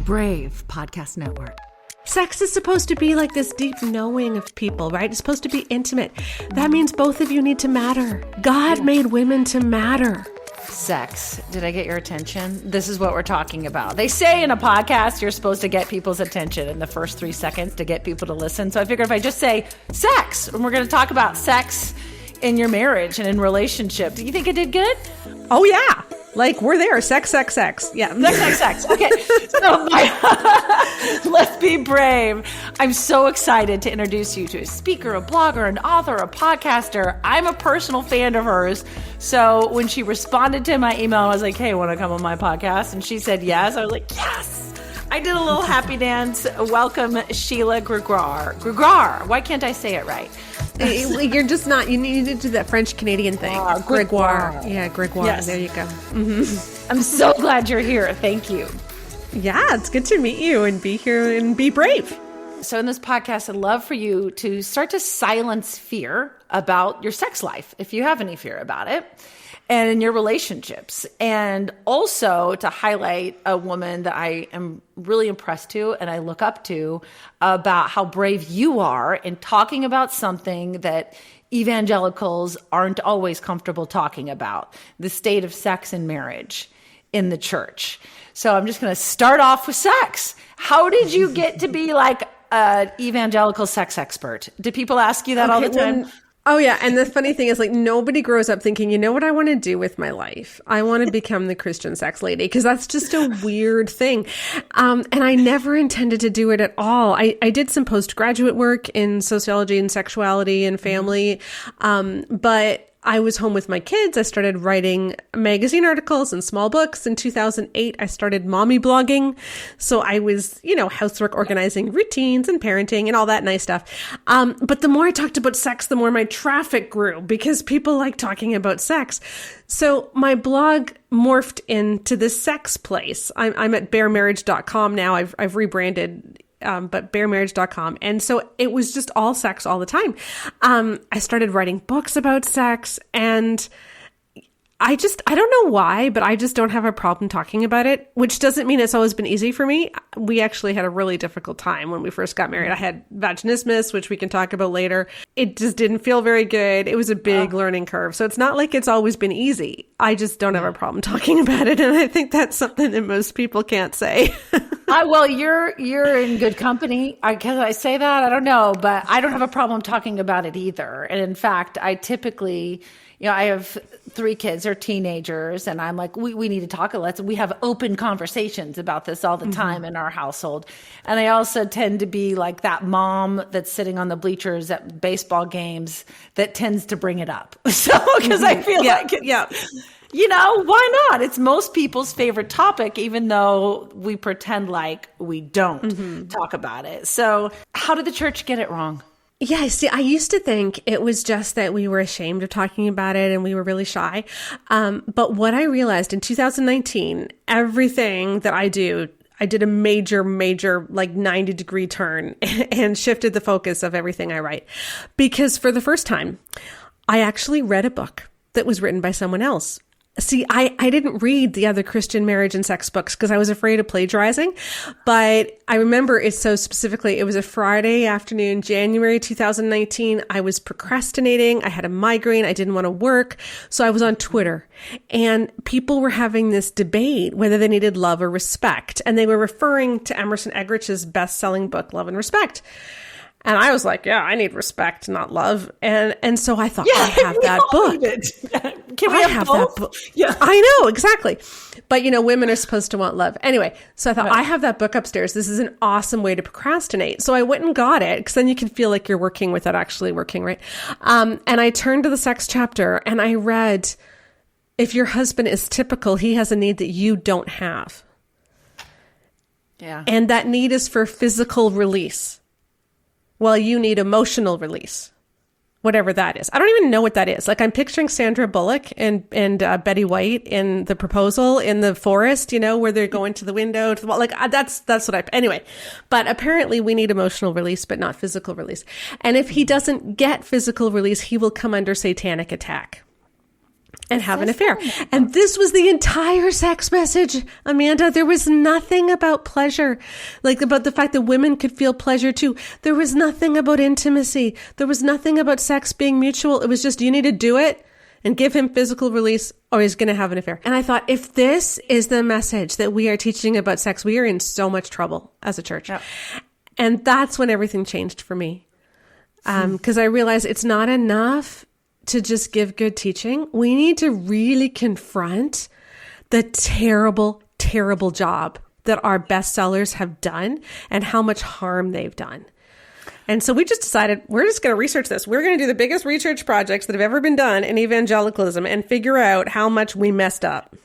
Brave Podcast Network. Sex is supposed to be like this deep knowing of people, right? It's supposed to be intimate. That means both of you need to matter. God made women to matter. Sex. Did I get your attention? This is what we're talking about. They say in a podcast, you're supposed to get people's attention in the first 3 seconds to get people to listen. So I figured if I just say sex, and we're going to talk about sex in your marriage and in relationship. Do you think it did good? Oh, yeah. Like, we're there. Sex. Yeah. Sex. Okay. So let's be brave. I'm so excited to introduce you to a speaker, a blogger, an author, a podcaster. I'm a personal fan of hers. So when she responded to my email, I was like, hey, want to come on my podcast? And she said yes. I was like, yes. I did a little happy dance. Welcome, Sheila Gregoire. Gregoire. Why can't I say it right? You're just not, you need to do that French Canadian thing. Gregoire. Yeah, Gregoire. Yes. There you go. Mm-hmm. I'm so glad you're here. Thank you. Yeah, it's good to meet you and be here and be brave. So in this podcast, I'd love for you to start to silence fear about your sex life, if you have any fear about it, and in your relationships. And also to highlight a woman that I am really impressed to and I look up to about how brave you are in talking about something that evangelicals aren't always comfortable talking about, the state of sex and marriage in the church. So I'm just going to start off with sex. How did you get to be like an evangelical sex expert? Do people ask you that all the time? Oh, yeah. And the funny thing is, like, nobody grows up thinking, you know what I want to do with my life? I want to become the Christian sex lady, because that's just a weird thing. And I never intended to do it at all. I did some postgraduate work in sociology and sexuality and family. But I was home with my kids. I started writing magazine articles and small books. In 2008, I started mommy blogging. So I was, housework organizing routines and parenting and all that nice stuff. But the more I talked about sex, the more my traffic grew because people like talking about sex. So my blog morphed into this sex place. I'm at baremarriage.com now. I've rebranded but baremarriage.com. And so it was just all sex all the time. I started writing books about sex, and I don't know why, but I just don't have a problem talking about it, which doesn't mean it's always been easy for me. We actually had a really difficult time when we first got married. I had vaginismus, which we can talk about later. It just didn't feel very good. It was a big learning curve. So it's not like it's always been easy. I just don't have a problem talking about it. And I think that's something that most people can't say. Well, you're in good company. Can I say that? I don't know, but I don't have a problem talking about it either. And in fact, I typically, I have 3 kids, they're teenagers, and I'm like, we need to talk. We have open conversations about this all the time in our household. And I also tend to be like that mom that's sitting on the bleachers at baseball games that tends to bring it up. So, because I feel like why not? It's most people's favorite topic, even though we pretend like we don't talk about it. So how did the church get it wrong? Yeah, see, I used to think it was just that we were ashamed of talking about it and we were really shy. But what I realized in 2019, everything that I did a major, like 90-degree turn and shifted the focus of everything I write. Because for the first time, I actually read a book that was written by someone else. See, I didn't read the other Christian marriage and sex books because I was afraid of plagiarizing, but I remember it so specifically. It was a Friday afternoon, January 2019. I was procrastinating. I had a migraine. I didn't want to work. So I was on Twitter, and people were having this debate whether they needed love or respect. And they were referring to Emerson Eggerich's best-selling book, Love and Respect. And I was like, yeah, I need respect, not love. And so I thought, I have that book. Can we have both? That book? Yeah, I know, exactly. But, women are supposed to want love. Anyway, so I thought, I have that book upstairs. This is an awesome way to procrastinate. So I went and got it, because then you can feel like you're working without actually working, right? And I turned to the sex chapter and I read, if your husband is typical, he has a need that you don't have. Yeah. And that need is for physical release. Well, you need emotional release, whatever that is. I don't even know what that is. Like, I'm picturing Sandra Bullock and Betty White in The Proposal in the forest, where they're going to the window. That's what anyway. But apparently we need emotional release, but not physical release. And if he doesn't get physical release, he will come under satanic attack. and have an affair. And this was the entire sex message, Amanda. There was nothing about pleasure, like about the fact that women could feel pleasure too. There was nothing about intimacy. There was nothing about sex being mutual. It was just, you need to do it and give him physical release or he's going to have an affair. And I thought, if this is the message that we are teaching about sex, we are in so much trouble as a church. Yep. And that's when everything changed for me. Because I realized it's not enough to just give good teaching. We need to really confront the terrible, terrible job that our bestsellers have done and how much harm they've done. And so we just decided we're just going to research this. We're going to do the biggest research projects that have ever been done in evangelicalism and figure out how much we messed up.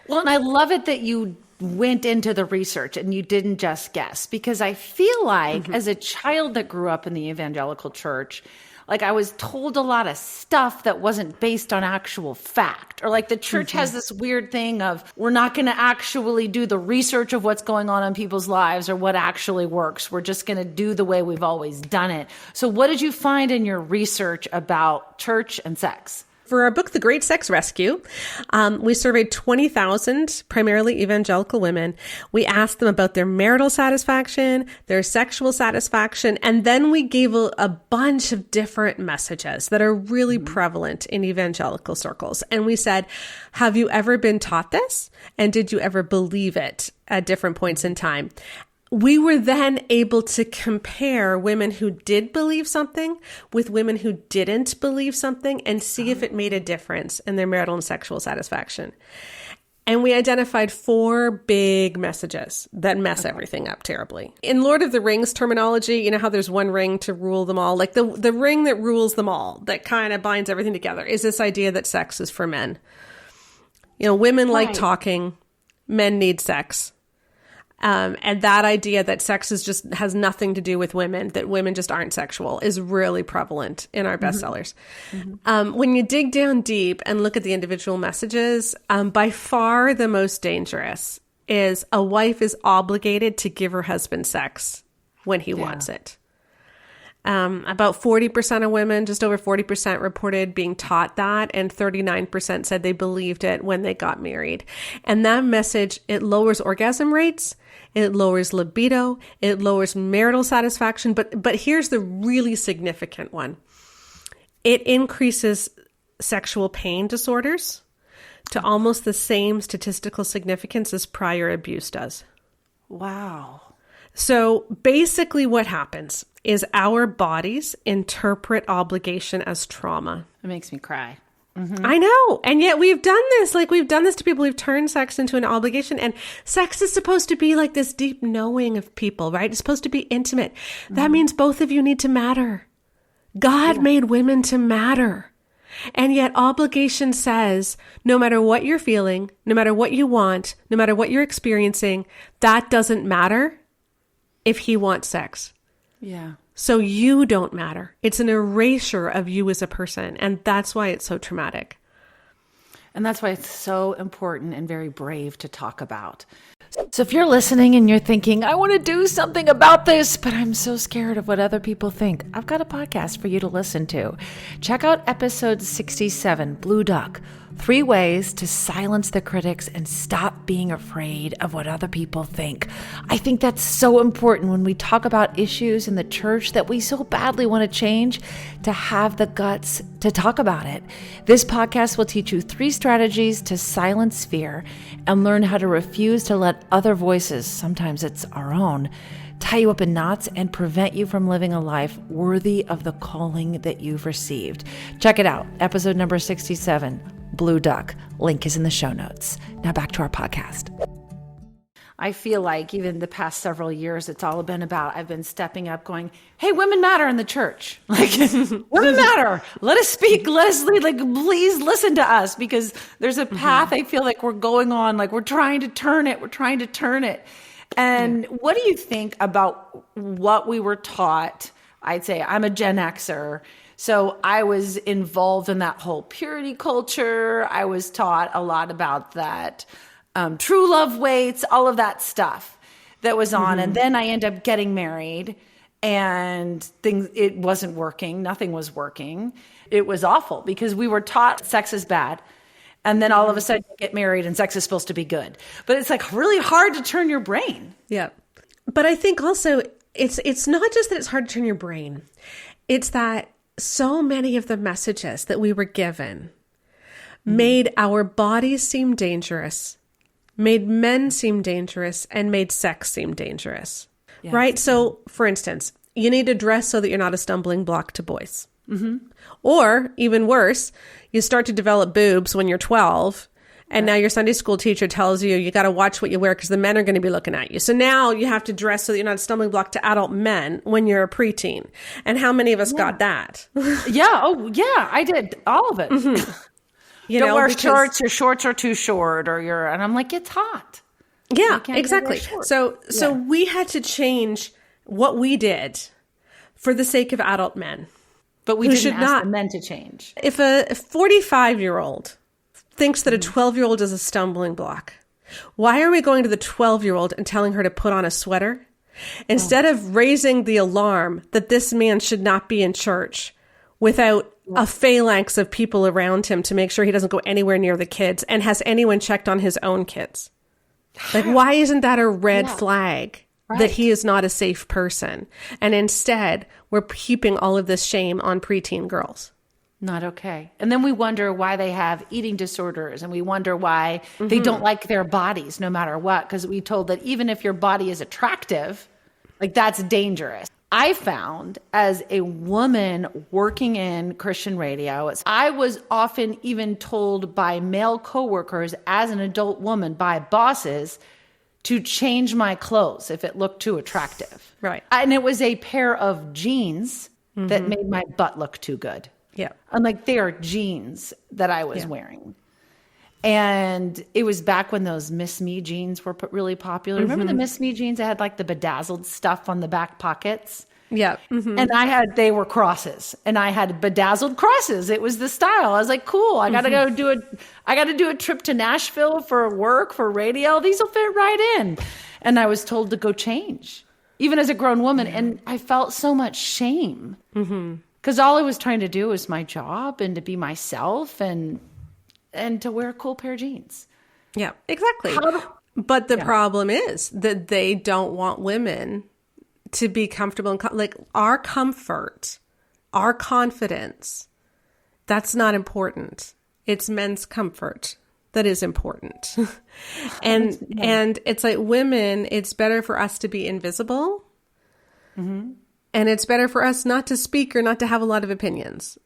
Well, and I love it that you went into the research and you didn't just guess, because I feel like as a child that grew up in the evangelical church, like I was told a lot of stuff that wasn't based on actual fact, or like the church has this weird thing of, we're not going to actually do the research of what's going on in people's lives or what actually works. We're just going to do the way we've always done it. So what did you find in your research about church and sex? For our book, The Great Sex Rescue, we surveyed 20,000 primarily evangelical women. We asked them about their marital satisfaction, their sexual satisfaction, and then we gave a bunch of different messages that are really prevalent in evangelical circles. And we said, have you ever been taught this? And did you ever believe it at different points in time? We were then able to compare women who did believe something with women who didn't believe something and see if it made a difference in their marital and sexual satisfaction. And we identified 4 big messages that mess everything up terribly. In Lord of the Rings terminology, you know how there's one ring to rule them all? Like the ring that rules them all, that kind of binds everything together, is this idea that sex is for men. You know, women like talking, men need sex. And that idea that sex has nothing to do with women, that women just aren't sexual, is really prevalent in our bestsellers. When you dig down deep and look at the individual messages, by far the most dangerous is a wife is obligated to give her husband sex when he wants it. About 40% of women, just over 40%, reported being taught that, and 39% said they believed it when they got married. And that message, it lowers orgasm rates, it lowers libido, it lowers marital satisfaction, but here's the really significant one. It increases sexual pain disorders to almost the same statistical significance as prior abuse does. Wow. So basically what happens is our bodies interpret obligation as trauma. It makes me cry. I know. And yet we've done this. Like, we've done this to people. We've turned sex into an obligation. And sex is supposed to be like this deep knowing of people, right? It's supposed to be intimate. That means both of you need to matter. God made women to matter. And yet obligation says, no matter what you're feeling, no matter what you want, no matter what you're experiencing, that doesn't matter if he wants sex. Yeah. So you don't matter. It's an erasure of you as a person. And that's why it's so traumatic. And that's why it's so important and very brave to talk about. So if you're listening and you're thinking, I want to do something about this, but I'm so scared of what other people think, I've got a podcast for you to listen to. Check out episode 67, Blue Duck, 3 ways to silence the critics and stop being afraid of what other people think. I think that's so important when we talk about issues in the church that we so badly want to change, to have the guts to talk about it. This podcast will teach you 3 strategies to silence fear and learn how to refuse to let other voices, sometimes it's our own, tie you up in knots and prevent you from living a life worthy of the calling that you've received. Check it out. Episode number 67, Blue Duck. Link is in the show notes. Now back to our podcast. I feel like even the past several years, it's all been about, I've been stepping up going, hey, women matter in the church. Like, women matter. Let us speak. Let us lead. Like, please listen to us, because there's a path I feel like we're going on. Like, we're trying to turn it. We're trying to turn it. And what do you think about what we were taught? I'd say I'm a Gen Xer. So I was involved in that whole purity culture. I was taught a lot about that. True love waits, all of that stuff that was on. And then I end up getting married and it wasn't working. Nothing was working. It was awful because we were taught sex is bad. And then all of a sudden you get married and sex is supposed to be good. But it's like really hard to turn your brain. Yeah. But I think also it's not just that it's hard to turn your brain. It's that so many of the messages that we were given made our bodies seem dangerous, made men seem dangerous, and made sex seem dangerous. Yes. Right? So, for instance, you need to dress so that you're not a stumbling block to boys. Or, even worse, you start to develop boobs when you're 12, and now your Sunday school teacher tells you got to watch what you wear because the men are going to be looking at you. So now you have to dress so that you're not a stumbling block to adult men when you're a preteen. And how many of us got that? Yeah. Oh, yeah. I did all of it. Don't wear shorts. Your shorts are too short, and I'm like, it's hot. Yeah, exactly. So we had to change what we did for the sake of adult men. But we didn't ask the men to change. If a 45-year-old thinks that a 12-year-old is a stumbling block, why are we going to the 12-year-old and telling her to put on a sweater? Instead of raising the alarm that this man should not be in church without a phalanx of people around him to make sure he doesn't go anywhere near the kids, and has anyone checked on his own kids? Like, why isn't that a red flag? Right. That he is not a safe person. And instead, we're heaping all of this shame on preteen girls. Not okay. And then we wonder why they have eating disorders, and we wonder why they don't like their bodies no matter what, because we told that even if your body is attractive, like that's dangerous. I found as a woman working in Christian radio, I was often even told by male coworkers as an adult woman by bosses to change my clothes if it looked too attractive. Right. And it was a pair of jeans that made my butt look too good. Yeah. I'm like, they are jeans that I was wearing. And it was back when those Miss Me jeans were really popular. Remember the Miss Me jeans that had like the bedazzled stuff on the back pockets? Yeah. And they were crosses, and I had bedazzled crosses. It was the style. I was like, cool. I got to do a trip to Nashville for work, for radio. These will fit right in. And I was told to go change, even as a grown woman. And I felt so much shame because all I was trying to do was my job and to be myself and to wear a cool pair of jeans. Yeah, exactly. But the problem is that they don't want women to be comfortable and like our comfort, our confidence. That's not important. It's men's comfort that is important. and it's like women, it's better for us to be invisible. And it's better for us not to speak or not to have a lot of opinions.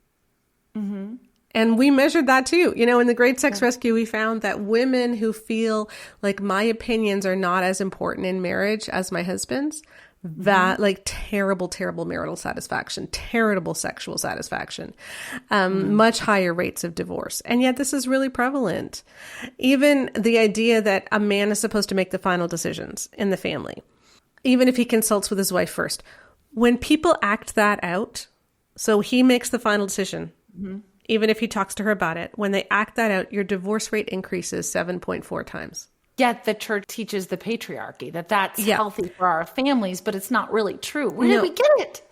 And we measured that too. You know, in the Great Sex Rescue, we found that women who feel like my opinions are not as important in marriage as my husband's, that like terrible marital satisfaction, terrible sexual satisfaction, much higher rates of divorce. And yet this is really prevalent. Even the idea that a man is supposed to make the final decisions in the family, even if he consults with his wife first. When people act that out, so he makes the final decision, even if he talks to her about it, when they act that out, your divorce rate increases 7.4 times. Yet the church teaches the patriarchy, that's healthy for our families, but it's not really true. Where did we get it?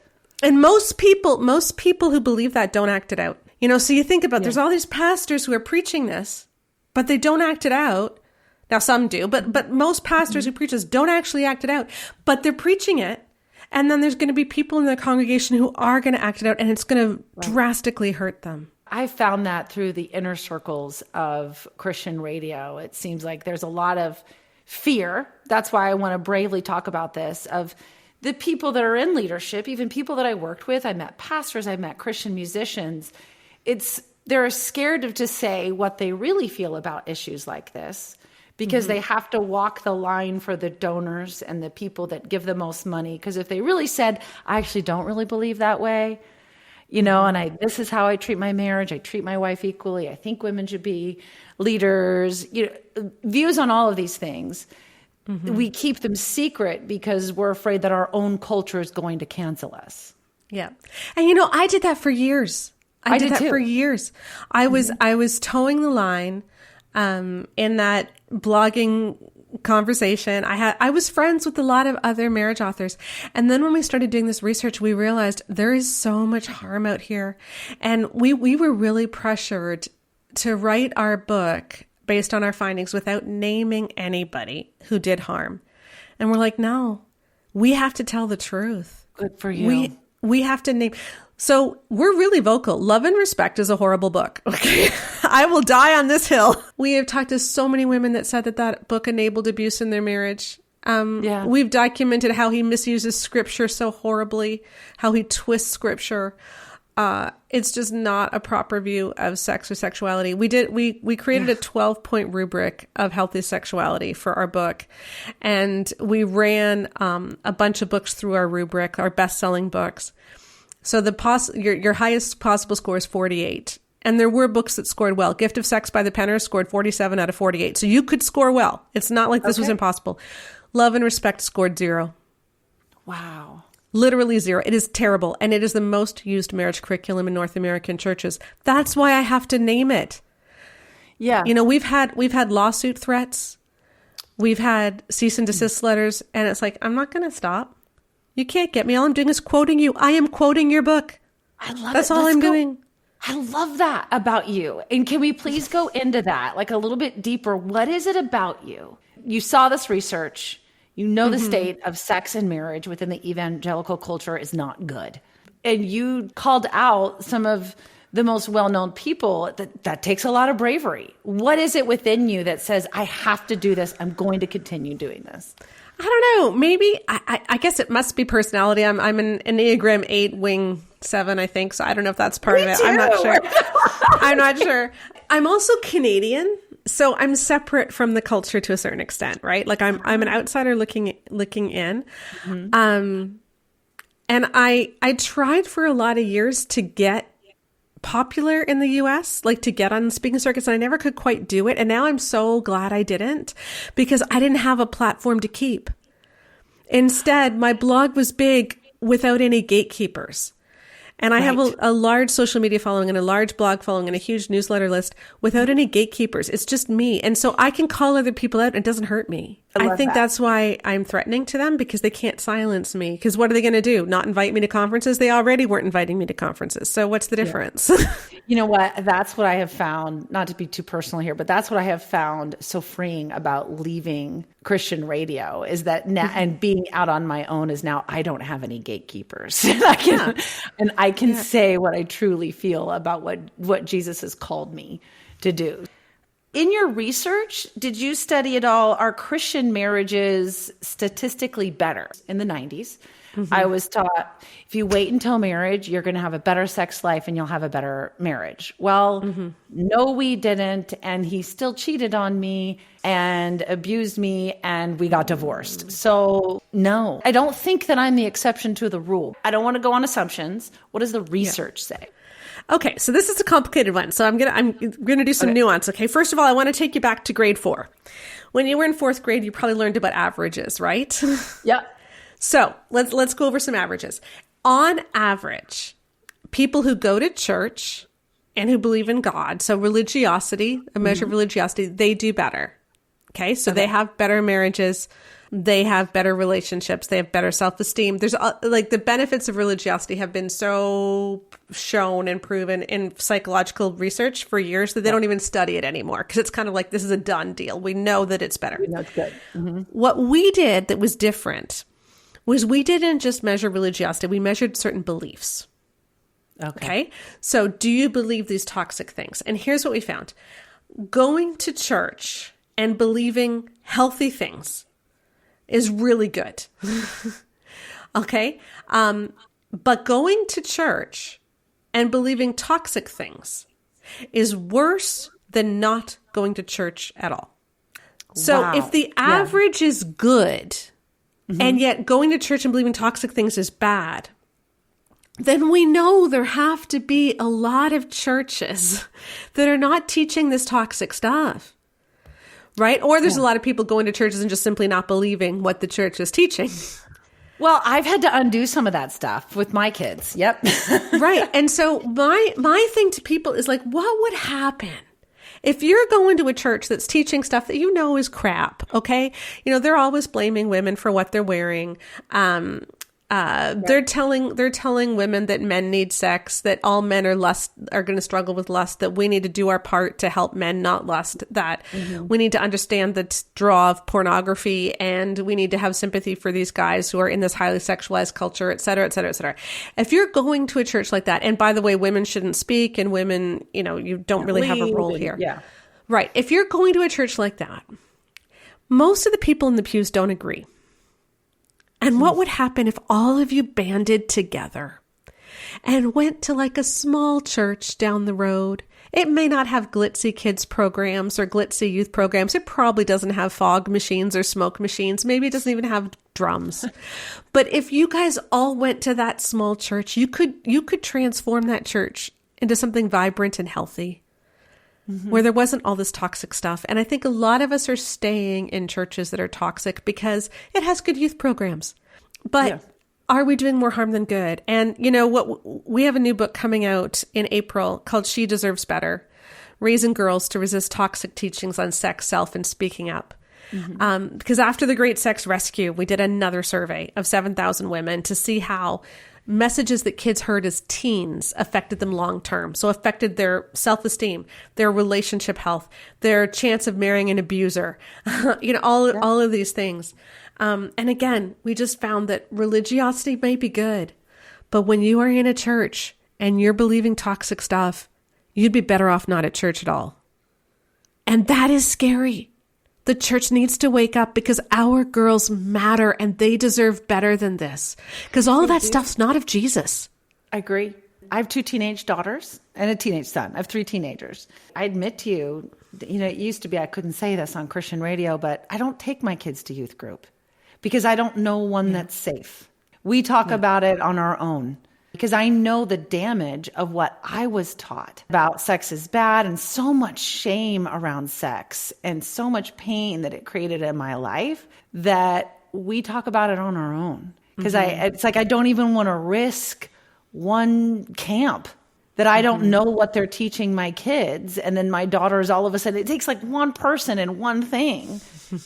And most people who believe that don't act it out. You know, so you think about there's all these pastors who are preaching this, but they don't act it out. Now some do, but most pastors who preach this don't actually act it out, but they're preaching it. And then there's going to be people in the congregation who are going to act it out, and it's going to drastically hurt them. I found that through the inner circles of Christian radio. It seems like there's a lot of fear. That's why I want to bravely talk about this, of the people that are in leadership, even people that I worked with. I met pastors, I met Christian musicians. They're scared to say what they really feel about issues like this, because they have to walk the line for the donors and the people that give the most money. Because if they really said, I actually don't really believe that way, you know, and this is how I treat my marriage. I treat my wife equally. I think women should be leaders. You know, views on all of these things. We keep them secret because we're afraid that our own culture is going to cancel us. Yeah. And, you know, I did that for years. I did that too. for years. I was towing the line in that blogging conversation. I was friends with a lot of other marriage authors. And then when we started doing this research, we realized there is so much harm out here. And we were really pressured to write our book based on our findings without naming anybody who did harm. And we're like, no, we have to tell the truth. Good for you. We have to name. So we're really vocal. Love and Respect is a horrible book. Okay. I will die on this hill. We have talked to so many women that said that book enabled abuse in their marriage. We've documented how he misuses scripture so horribly, how he twists scripture. It's just not a proper view of sex or sexuality. We created a 12-point rubric of healthy sexuality for our book. And we ran a bunch of books through our rubric, our best-selling books. So your highest possible score is 48. And there were books that scored well. Gift of Sex by the Penners scored 47 out of 48. So you could score well. It's not like this was impossible. Love and Respect scored 0. Wow. Literally 0. It is terrible. And it is the most used marriage curriculum in North American churches. That's why I have to name it. Yeah. You know, we've had lawsuit threats. We've had cease and desist letters. And it's like, I'm not going to stop. You can't get me. All I'm doing is quoting you. I am quoting your book. I love That's it. all I'm doing. I love that about you. And can we please go into that like a little bit deeper? What is it about you? You saw this research. You know the state of sex and marriage within the evangelical culture is not good. And you called out some of the most well-known people. That takes a lot of bravery. What is it within you that says, I have to do this. I'm going to continue doing this? I don't know. Maybe, I guess it must be personality. I'm an Enneagram 8 wing 7, I think. So I don't know if that's part of it. I'm not sure. I'm not sure. I'm also Canadian. So I'm separate from the culture to a certain extent, right? Like I'm an outsider looking in. And I tried for a lot of years to get popular in the US, like to get on speaking circuits, and I never could quite do it. And now I'm so glad I didn't, because I didn't have a platform to keep. Instead, my blog was big without any gatekeepers. And I have a large social media following and a large blog following and a huge newsletter list without any gatekeepers. It's just me. And so I can call other people out and it doesn't hurt me. I think that's why I'm threatening to them, because they can't silence me. Because what are they going to do? Not invite me to conferences? They already weren't inviting me to conferences. So what's the difference? Yeah. You know what? That's what I have found, not to be too personal here, but that's what I have found so freeing about leaving Christian radio is that now, and being out on my own is now I don't have any gatekeepers. And I can say what I truly feel about what Jesus has called me to do. In your research, did you study at all, are Christian marriages statistically better? In the 90s, I was taught if you wait until marriage, you're going to have a better sex life and you'll have a better marriage. Well, no, we didn't. And he still cheated on me and abused me and we got divorced. So no, I don't think that I'm the exception to the rule. I don't want to go on assumptions. What does the research say? Okay, so this is a complicated one. So I'm gonna do some nuance. Okay, first of all, I want to take you back to grade 4. When you were in 4th grade, you probably learned about averages, right? Yeah. So let's go over some averages. On average, people who go to church and who believe in God, so religiosity, a measure of religiosity, they do better. Okay, so they have better marriages. They have better relationships. They have better self-esteem. There's like the benefits of religiosity have been so shown and proven in psychological research for years that they don't even study it anymore, because it's kind of like, this is a done deal. We know that it's better. We know it's good. What we did that was different was we didn't just measure religiosity. We measured certain beliefs. Okay. So do you believe these toxic things? And here's what we found. Going to church and believing healthy things is really good. Okay. But going to church and believing toxic things is worse than not going to church at all. So if the average is good, and yet going to church and believing toxic things is bad, then we know there have to be a lot of churches that are not teaching this toxic stuff. Right? Or there's a lot of people going to churches and just simply not believing what the church is teaching. Well, I've had to undo some of that stuff with my kids. Yep. Right. And so my thing to people is like, what would happen if you're going to a church that's teaching stuff that you know is crap? Okay. You know, they're always blaming women for what they're wearing. They're telling women that men need sex, that all men are going to struggle with lust, that we need to do our part to help men not lust, that we need to understand the draw of pornography, and we need to have sympathy for these guys who are in this highly sexualized culture, et cetera, et cetera, et cetera. If you're going to a church like that, and by the way, women shouldn't speak, and women, you don't really have a role here. Yeah. Right. If you're going to a church like that, most of the people in the pews don't agree. And what would happen if all of you banded together and went to like a small church down the road? It may not have glitzy kids programs or glitzy youth programs. It probably doesn't have fog machines or smoke machines. Maybe it doesn't even have drums. But if you guys all went to that small church, you could transform that church into something vibrant and healthy. Where there wasn't all this toxic stuff. And I think a lot of us are staying in churches that are toxic because it has good youth programs. But are we doing more harm than good? And we have a new book coming out in April called She Deserves Better, Raising Girls to Resist Toxic Teachings on Sex, Self, and Speaking Up. Because after the Great Sex Rescue, we did another survey of 7,000 women to see how messages that kids heard as teens affected them long term. So affected their self-esteem, their relationship health, their chance of marrying an abuser, all of these things. And again, we just found that religiosity may be good, but when you are in a church and you're believing toxic stuff, you'd be better off not at church at all. And that is scary. The church needs to wake up because our girls matter and they deserve better than this. Because all of that stuff's not of Jesus. I agree. I have 2 teenage daughters and a teenage son. I have 3 teenagers. I admit to you, it used to be I couldn't say this on Christian radio, but I don't take my kids to youth group because I don't know one that's safe. We talk about it on our own. Because I know the damage of what I was taught about sex is bad and so much shame around sex and so much pain that it created in my life that we talk about it on our own. Because it's like I don't even want to risk one camp that I don't know what they're teaching my kids. And then my daughters, all of a sudden, it takes like one person and one thing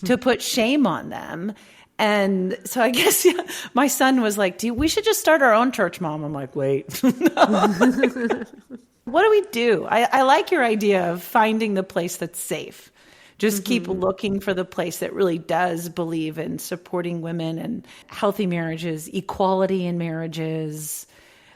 to put shame on them. And so I guess my son was like, we should just start our own church, Mom. I'm like, wait. What do we do? I like your idea of finding the place that's safe. Just keep looking for the place that really does believe in supporting women and healthy marriages, equality in marriages,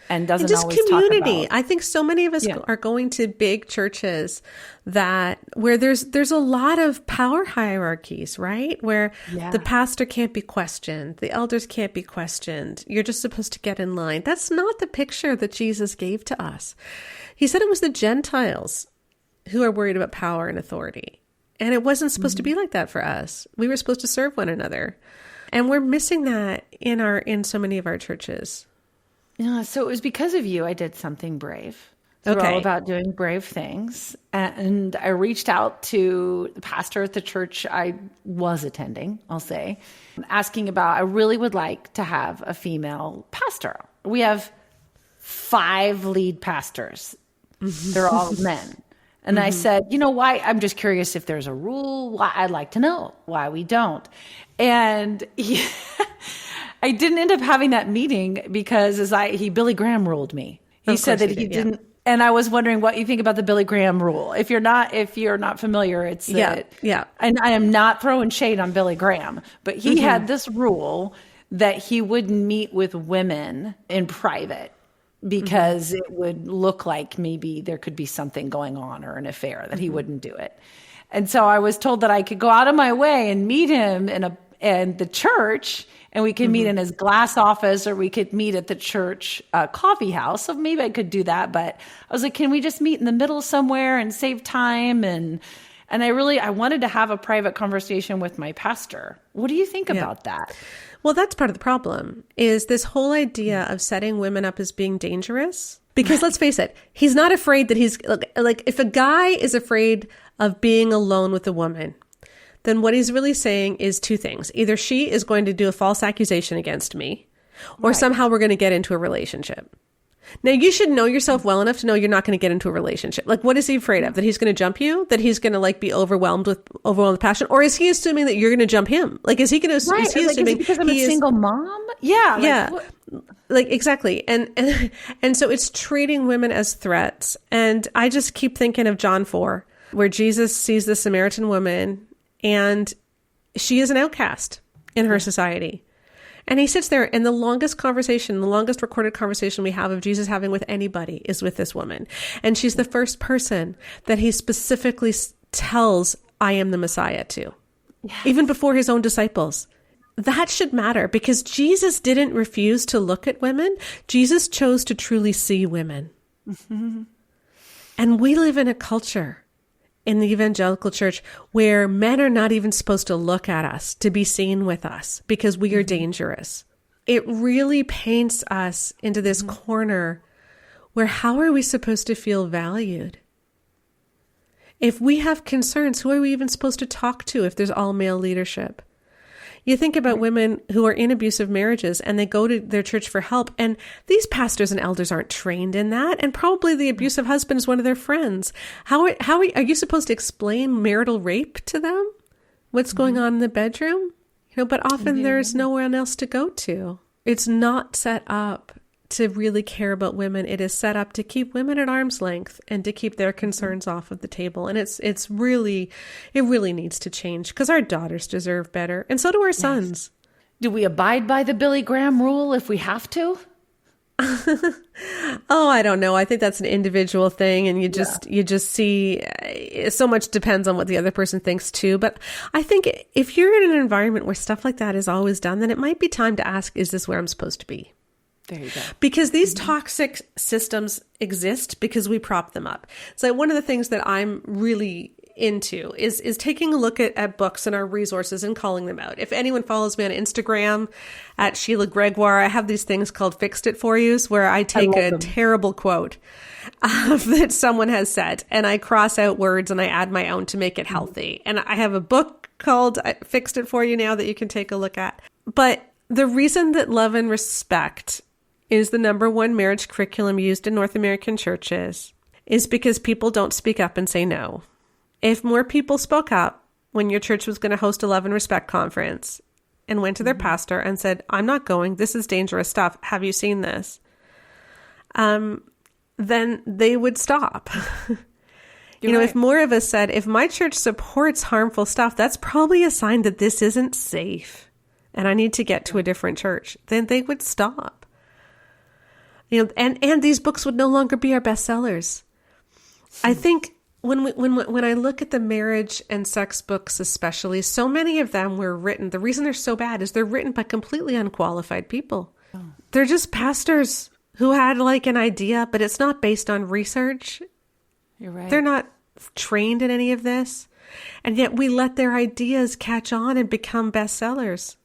and doesn't just always community. talk about. I think so many of us are going to big churches where there's a lot of power hierarchies, right? Where the pastor can't be questioned, the elders can't be questioned. You're just supposed to get in line. That's not the picture that Jesus gave to us. He said it was the Gentiles who are worried about power and authority. And it wasn't supposed to be like that for us. We were supposed to serve one another. And we're missing that in so many of our churches. Yeah, so it was because of you I did something brave. So we're all about doing brave things. And I reached out to the pastor at the church I was attending, I'll say, asking about, I really would like to have a female pastor. We have 5 lead pastors. They're all men. And I said, why? I'm just curious if there's a rule. Why? I'd like to know why we don't. And I didn't end up having that meeting because he Billy Graham ruled me. He said that he didn't. And I was wondering what you think about the Billy Graham rule. If you're not familiar, it's that. And I am not throwing shade on Billy Graham, but he had this rule that he wouldn't meet with women in private because it would look like maybe there could be something going on or an affair, that he wouldn't do it. And so I was told that I could go out of my way and meet him in the church, and we could meet in his glass office, or we could meet at the church coffee house. So maybe I could do that. But I was like, can we just meet in the middle somewhere and save time? And I wanted to have a private conversation with my pastor. What do you think about that? Well, that's part of the problem, is this whole idea of setting women up as being dangerous. Because let's face it, he's not afraid that he's like, if a guy is afraid of being alone with a woman, then what he's really saying is 2 things. Either she is going to do a false accusation against me, or somehow we're going to get into a relationship. Now, you should know yourself well enough to know you're not going to get into a relationship. Like, what is he afraid of? That he's going to jump you? That he's going to like be overwhelmed with passion? Or is he assuming that you're going to jump him? Like, is he going to? Right. Is he like, assuming is it because I'm a single mom? Yeah. Yeah. Like, exactly. And so it's treating women as threats. And I just keep thinking of John 4, where Jesus sees the Samaritan woman and she is an outcast in her society. And he sits there, and the longest recorded conversation we have of Jesus having with anybody is with this woman. And she's the first person that he specifically tells, I am the Messiah to, even before his own disciples. That should matter, because Jesus didn't refuse to look at women. Jesus chose to truly see women. Mm-hmm. And we live in a culture in the evangelical church where men are not even supposed to look at us, to be seen with us, because we are dangerous. It really paints us into this corner where how are we supposed to feel valued? If we have concerns, who are we even supposed to talk to if there's all male leadership? You think about women who are in abusive marriages and they go to their church for help, and these pastors and elders aren't trained in that. And probably the abusive husband is one of their friends. How are you supposed to explain marital rape to them? What's going on in the bedroom? But often there's no one else to go to. It's not set up to really care about women. It is set up to keep women at arm's length and to keep their concerns off of the table. And it really needs to change, because our daughters deserve better. And so do our sons. Do we abide by the Billy Graham rule if we have to? Oh, I don't know. I think that's an individual thing. And you just see so much depends on what the other person thinks too. But I think if you're in an environment where stuff like that is always done, then it might be time to ask, is this where I'm supposed to be? There you go. Because these toxic systems exist because we prop them up. So one of the things that I'm really into is taking a look at books and our resources and calling them out. If anyone follows me on Instagram at Sheila Gregoire, I have these things called Fixed It For Yous, where I take a terrible quote that someone has said and I cross out words and I add my own to make it healthy. And I have a book called Fixed It For You now that you can take a look at. But the reason that love and respect is the number one marriage curriculum used in North American churches is because people don't speak up and say no. If more people spoke up when your church was going to host a Love and Respect conference and went to their pastor and said, I'm not going, this is dangerous stuff, have you seen this? Then they would stop. If more of us said, if my church supports harmful stuff, that's probably a sign that this isn't safe and I need to get to a different church, then they would stop. And these books would no longer be our bestsellers. I think when I look at the marriage and sex books especially, so many of them were written, the reason they're so bad is they're written by completely unqualified people. Oh. They're just pastors who had like an idea, but it's not based on research. You're right. They're not trained in any of this. And yet we let their ideas catch on and become bestsellers.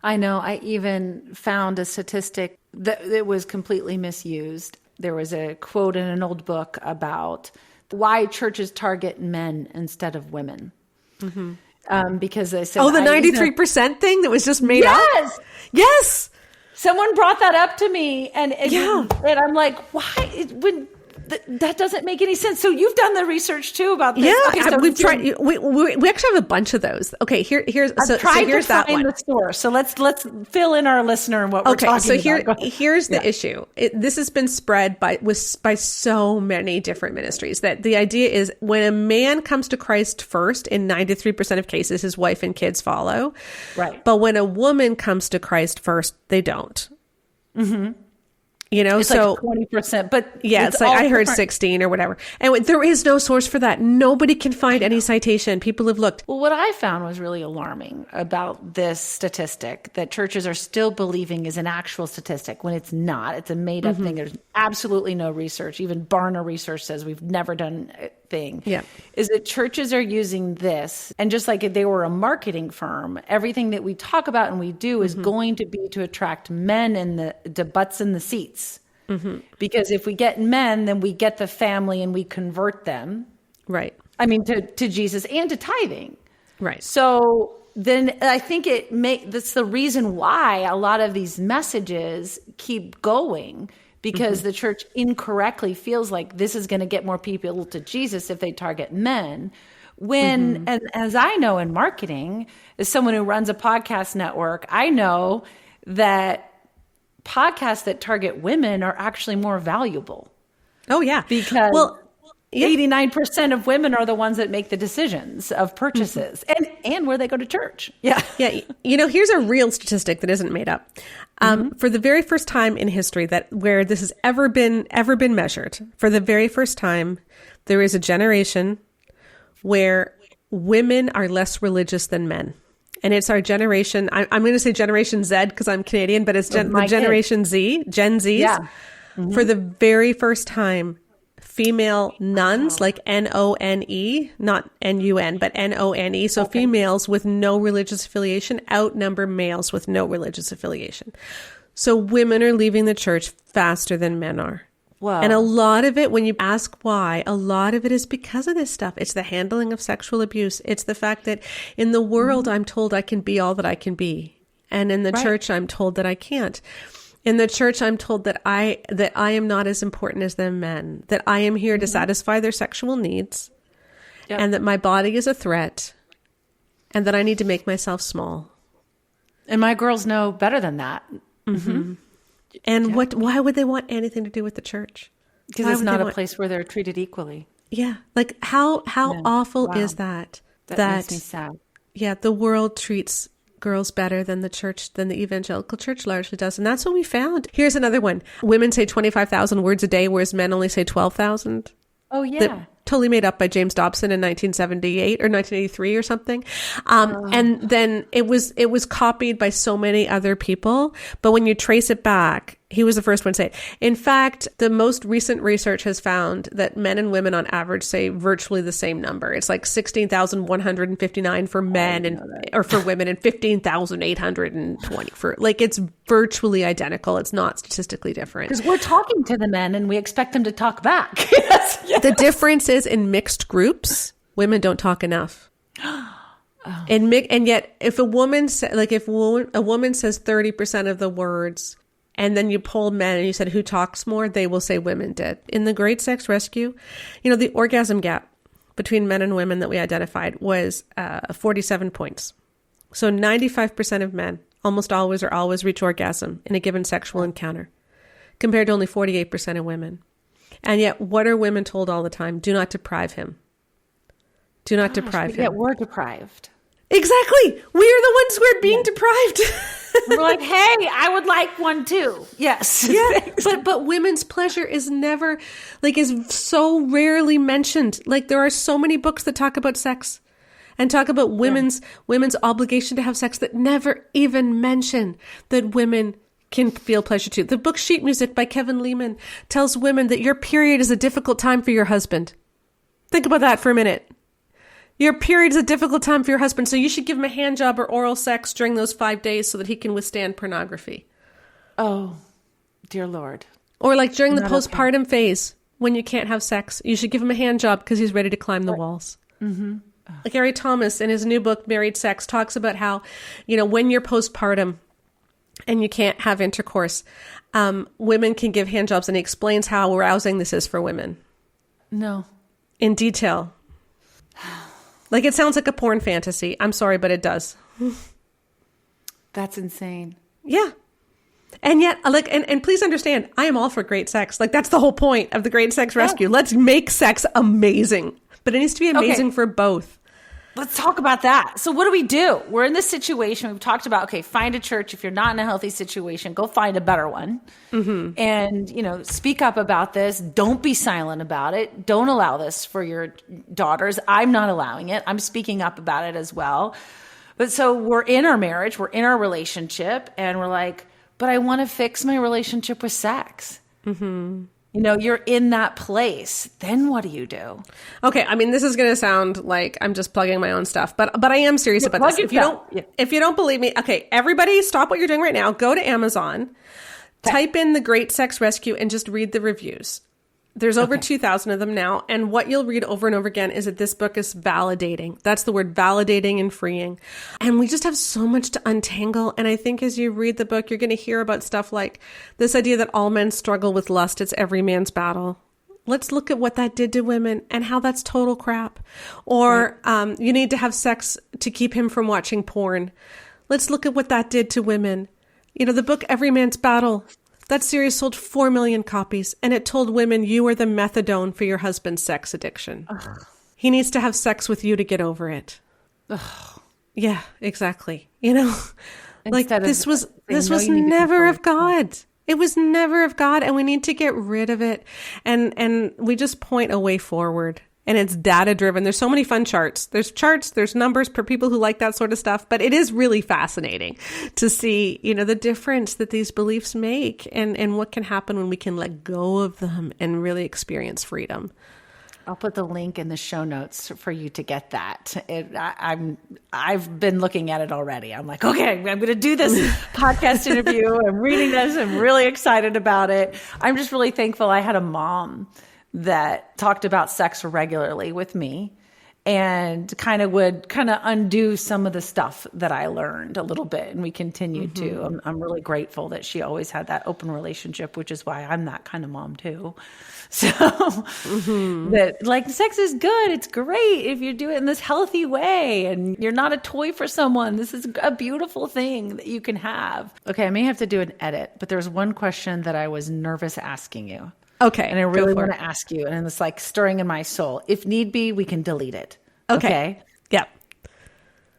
I know. I even found a statistic that it was completely misused. There was a quote in an old book about why churches target men instead of women. Mm-hmm. Because they said, the 93% thing that was just made up? Yes. Someone brought that up to me and I'm like, why? That doesn't make any sense. So you've done the research too about this. Yeah, okay, so we've tried. We actually have a bunch of those. Okay, here's that one. The store. So let's fill in our listener and what we're talking about. Here's the issue. This has been spread by so many different ministries that the idea is when a man comes to Christ first, in 93% of cases, his wife and kids follow. Right. But when a woman comes to Christ first, they don't. Mm-hmm. It's like 20%, but yeah, it's like I heard 16 or whatever. And there is no source for that. Nobody can find any citation. People have looked. Well, what I found was really alarming about this statistic that churches are still believing is an actual statistic when it's not. It's a made up thing. There's absolutely no research. Even Barna research says we've never done a thing. Yeah. Is that churches are using this, and just like if they were a marketing firm, everything that we talk about and we do is going to be to attract men and the butts in the seats. Mm-hmm. Because if we get men, then we get the family and we convert them. Right. I mean, to Jesus and to tithing. Right. So then I think that's the reason why a lot of these messages keep going, because the church incorrectly feels like this is going to get more people to Jesus if they target men. When, and as I know in marketing, as someone who runs a podcast network, I know that podcasts that target women are actually more valuable. Oh, yeah. Because 89% of women are the ones that make the decisions of purchases and where they go to church. Yeah. Yeah. Here's a real statistic that isn't made up. For the very first time in history where this has ever been measured, for the very first time, there is a generation where women are less religious than men. And it's our generation. I'm going to say Generation Z because I'm Canadian, but it's the Generation Z, Gen Zs. Yeah. For the very first time, female nuns, like None, not Nun, but None. So females with no religious affiliation outnumber males with no religious affiliation. So women are leaving the church faster than men are. Wow. And a lot of it, when you ask why, a lot of it is because of this stuff. It's the handling of sexual abuse. It's the fact that in the world, I'm told I can be all that I can be. And in the church, I'm told that I can't. In the church, I'm told that I am not as important as the men, that I am here to satisfy their sexual needs, and that my body is a threat, and that I need to make myself small. And my girls know better than that. Mm-hmm. And why would they want anything to do with the church? Because it's not a place where they're treated equally. Yeah. Like how awful is that? That makes me sad. Yeah. The world treats girls better than the church, than the evangelical church largely does. And that's what we found. Here's another one. Women say 25,000 words a day, whereas men only say 12,000. Oh, yeah. Totally made up by James Dobson in 1978 or 1983 or something. And then it was copied by so many other people. But when you trace it back, he was the first one to say it. In fact, the most recent research has found that men and women on average say virtually the same number. It's like 16,159 for men or for women and 15,820 for, like, it's virtually identical. It's not statistically different. Because we're talking to the men and we expect them to talk back. Yes. The difference is in mixed groups, women don't talk enough. And yet if a woman says 30% of the words, and then you poll men and you said who talks more, they will say women did. In the Great Sex Rescue, the orgasm gap between men and women that we identified was 47 points. So 95% of men almost always reach orgasm in a given sexual encounter, compared to only 48% of women. And yet, what are women told all the time? Do not deprive him. Do not deprive him. Yeah, we're deprived. Exactly. We are the ones who are being deprived. We're like, hey, I would like one too. Yes. Yeah. But women's pleasure is never, is so rarely mentioned. Like, there are so many books that talk about sex and talk about women's obligation to have sex that never even mention that women can feel pleasure too. The book Sheet Music by Kevin Lehman tells women that your period is a difficult time for your husband. Think about that for a minute. Your period is a difficult time for your husband, so you should give him a hand job or oral sex during those 5 days so that he can withstand pornography. Oh, dear Lord. Or like during the postpartum phase, when you can't have sex, you should give him a hand job because he's ready to climb the walls. Mm-hmm. Like Gary Thomas in his new book, Married Sex, talks about how, when you're postpartum and you can't have intercourse, women can give hand jobs, and he explains how arousing this is for women. No. In detail. Like, it sounds like a porn fantasy. I'm sorry, but it does. That's insane. Yeah. And yet, and please understand, I am all for great sex. Like, that's the whole point of the Great Sex Rescue. Let's make sex amazing. But it needs to be amazing for both. Let's talk about that. So what do we do? We're in this situation. We've talked about, find a church. If you're not in a healthy situation, go find a better one. Mm-hmm. And, speak up about this. Don't be silent about it. Don't allow this for your daughters. I'm not allowing it. I'm speaking up about it as well. But so we're in our marriage, we're in our relationship, and we're like, but I want to fix my relationship with sex. Mm-hmm. You're in that place. Then what do you do? Okay. I mean, this is going to sound like I'm just plugging my own stuff, but I am serious about this. If you don't believe me, okay, everybody stop what you're doing right now. Go to Amazon, type in the Great Sex Rescue, and just read the reviews. There's over 2,000 of them now. And what you'll read over and over again is that this book is validating. That's the word, validating and freeing. And we just have so much to untangle. And I think as you read the book, you're going to hear about stuff like this idea that all men struggle with lust. It's every man's battle. Let's look at what that did to women and how that's total crap. Or you need to have sex to keep him from watching porn. Let's look at what that did to women. You know, the book Every Man's Battle, that series sold 4 million copies, and it told women you are the methadone for your husband's sex addiction. Ugh. He needs to have sex with you to get over it. Ugh. Yeah, exactly. You know, like this was never of God. It was never of God, and we need to get rid of it. And we just point a way forward. And it's data driven. There's so many fun charts. There's numbers for people who like that sort of stuff. But it is really fascinating to see, you know, the difference that these beliefs make and what can happen when we can let go of them and really experience freedom. I'll put the link in the show notes for you to get that. I've been looking at it already. I'm like, okay, I'm going to do this podcast interview. I'm reading this. I'm really excited about it. I'm just really thankful I had a mom that talked about sex regularly with me and would undo some of the stuff that I learned a little bit. And we continue to. I'm really grateful that she always had that open relationship, which is why I'm that kind of mom too. So that like sex is good. It's great if you do it in this healthy way and you're not a toy for someone. This is a beautiful thing that you can have. Okay, I may have to do an edit, but there's one question that I was nervous asking you. Okay. And I really want to ask you, and it's like stirring in my soul. If need be, we can delete it. Okay? Yeah.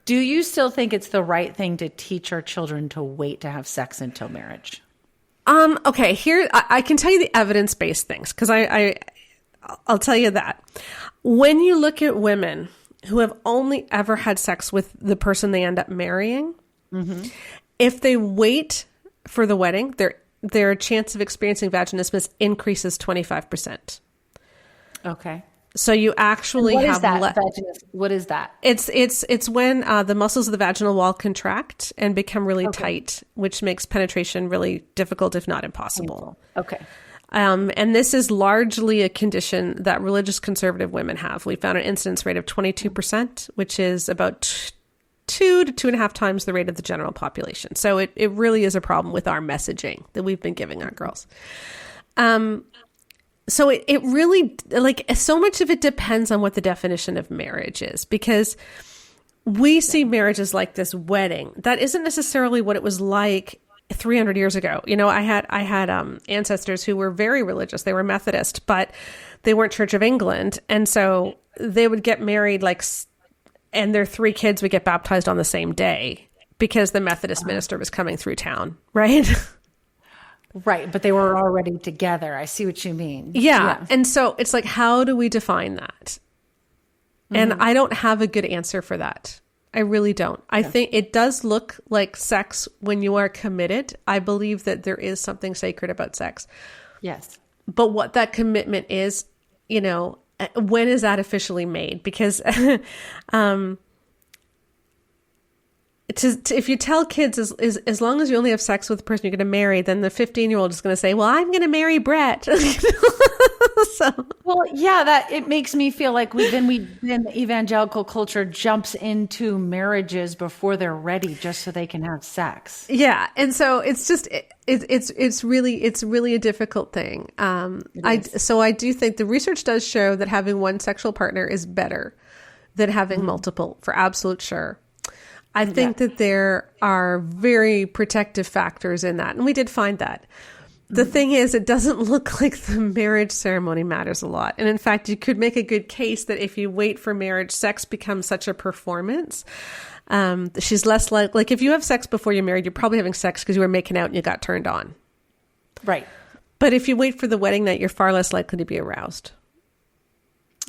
Do you still think it's the right thing to teach our children to wait to have sex until marriage? Okay, here, I can tell you the evidence-based things, because I'll tell you that. When you look at women who have only ever had sex with the person they end up marrying, if they wait for the wedding, their chance of experiencing vaginismus increases 25%. Okay. So you actually have what is that? It's when the muscles of the vaginal wall contract and become really tight, which makes penetration really difficult, if not impossible. Okay. And this is largely a condition that religious conservative women have. We found an incidence rate of 22%, which is about 2 to 2.5 times the rate of the general population. So it really is a problem with our messaging that we've been giving our girls. So it really, like, so much of it depends on what the definition of marriage is, because we see marriage as like this wedding. That isn't necessarily what it was like 300 years ago. You know, I had ancestors who were very religious. They were Methodist, but they weren't Church of England. And so they would get married and their 3 kids would get baptized on the same day because the Methodist minister was coming through town, right? Right, but they were already together. I see what you mean. Yeah. And so it's like, how do we define that? And I don't have a good answer for that. I really don't. I think it does look like sex when you are committed. I believe that there is something sacred about sex. Yes. But what that commitment is, you know, when is that officially made? Because if you tell kids as long as you only have sex with the person you're going to marry, then the 15-year-old is going to say, well, I'm going to marry Brett. Well, yeah, that it makes me feel like then the evangelical culture jumps into marriages before they're ready just so they can have sex. Yeah. And so it's just, it's really a difficult thing. So I do think the research does show that having one sexual partner is better than having multiple, for absolute sure. I think that there are very protective factors in that. And we did find that. The thing is, it doesn't look like the marriage ceremony matters a lot. And in fact, you could make a good case that if you wait for marriage, sex becomes such a performance. She's less like if you have sex before you're married, you're probably having sex because you were making out and you got turned on. Right. But if you wait for the wedding night, you're far less likely to be aroused.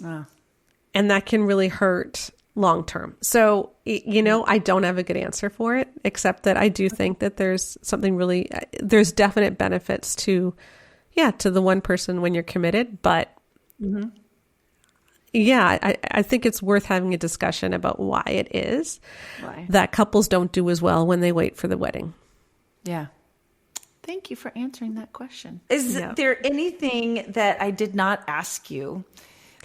And that can really hurt long term. So, you know, I don't have a good answer for it, except that I do think that there's something really, there's definite benefits to the one person when you're committed. But I think it's worth having a discussion about why it is that couples don't do as well when they wait for the wedding. Yeah. Thank you for answering that question. Is Yeah. there anything that I did not ask you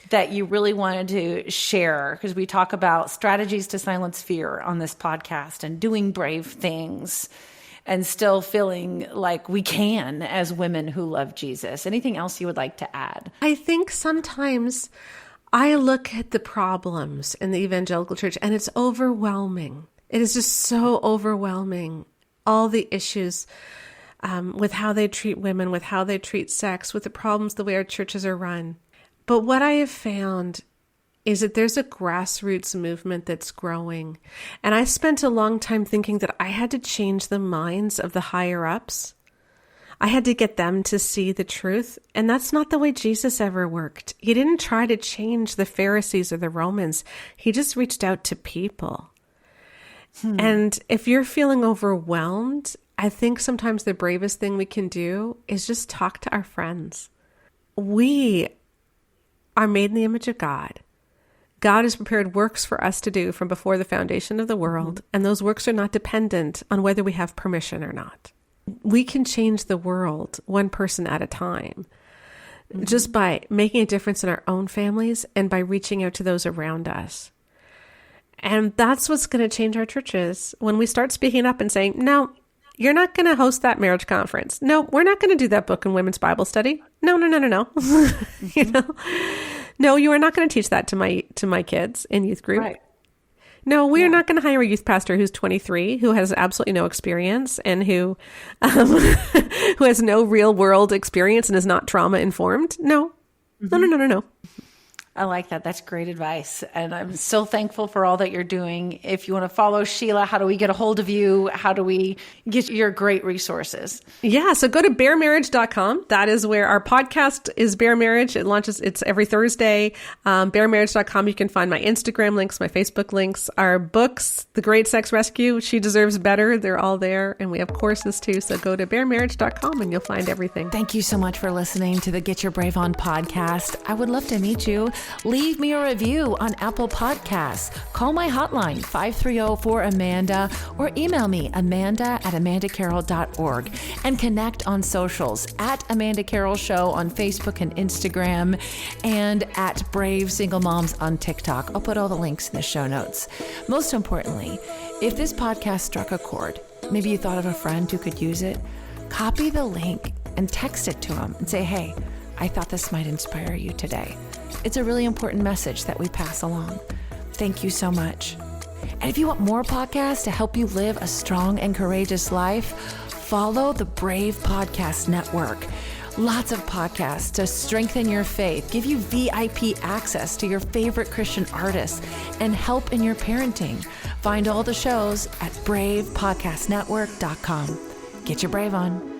that you really wanted to share? Because we talk about strategies to silence fear on this podcast and doing brave things and still feeling like we can as women who love Jesus. Anything else you would like to add? I think sometimes I look at the problems in the evangelical church and it's overwhelming. It is just so overwhelming. All the issues with how they treat women, with how they treat sex, with the problems the way our churches are run. But what I have found is that there's a grassroots movement that's growing. And I spent a long time thinking that I had to change the minds of the higher ups. I had to get them to see the truth. And that's not the way Jesus ever worked. He didn't try to change the Pharisees or the Romans. He just reached out to people. And if you're feeling overwhelmed, I think sometimes the bravest thing we can do is just talk to our friends. We are made in the image of God. God has prepared works for us to do from before the foundation of the world, and those works are not dependent on whether we have permission or not. We can change the world one person at a time, just by making a difference in our own families and by reaching out to those around us. And that's what's going to change our churches when we start speaking up and saying, no, you're not going to host that marriage conference. No, we're not going to do that book in women's Bible study. No. You know, no, you are not going to teach that to my kids in youth group. Right. No, we are not going to hire a youth pastor who's 23, who has absolutely no experience and who who has no real world experience and is not trauma informed. No. I like that. That's great advice. And I'm so thankful for all that you're doing. If you want to follow Sheila, how do we get a hold of you? How do we get your great resources? Yeah, so go to bearmarriage.com. That is where our podcast is, Bear Marriage. It's every Thursday. Bearmarriage.com. You can find my Instagram links, my Facebook links, our books, The Great Sex Rescue, She Deserves Better. They're all there. And we have courses too. So go to bearmarriage.com and you'll find everything. Thank you so much for listening to the Get Your Brave On podcast. I would love to meet you. Leave me a review on Apple Podcasts. Call my hotline, 530-4AMANDA, or email me, amanda@amandacarroll.org, and connect on socials at Amanda Carroll Show on Facebook and Instagram, and at Brave Single Moms on TikTok. I'll put all the links in the show notes. Most importantly, if this podcast struck a chord, maybe you thought of a friend who could use it, copy the link and text it to them and say, hey, I thought this might inspire you today. It's a really important message that we pass along. Thank you so much. And if you want more podcasts to help you live a strong and courageous life, follow the Brave Podcast Network. Lots of podcasts to strengthen your faith, give you VIP access to your favorite Christian artists, and help in your parenting. Find all the shows at bravepodcastnetwork.com. Get your brave on.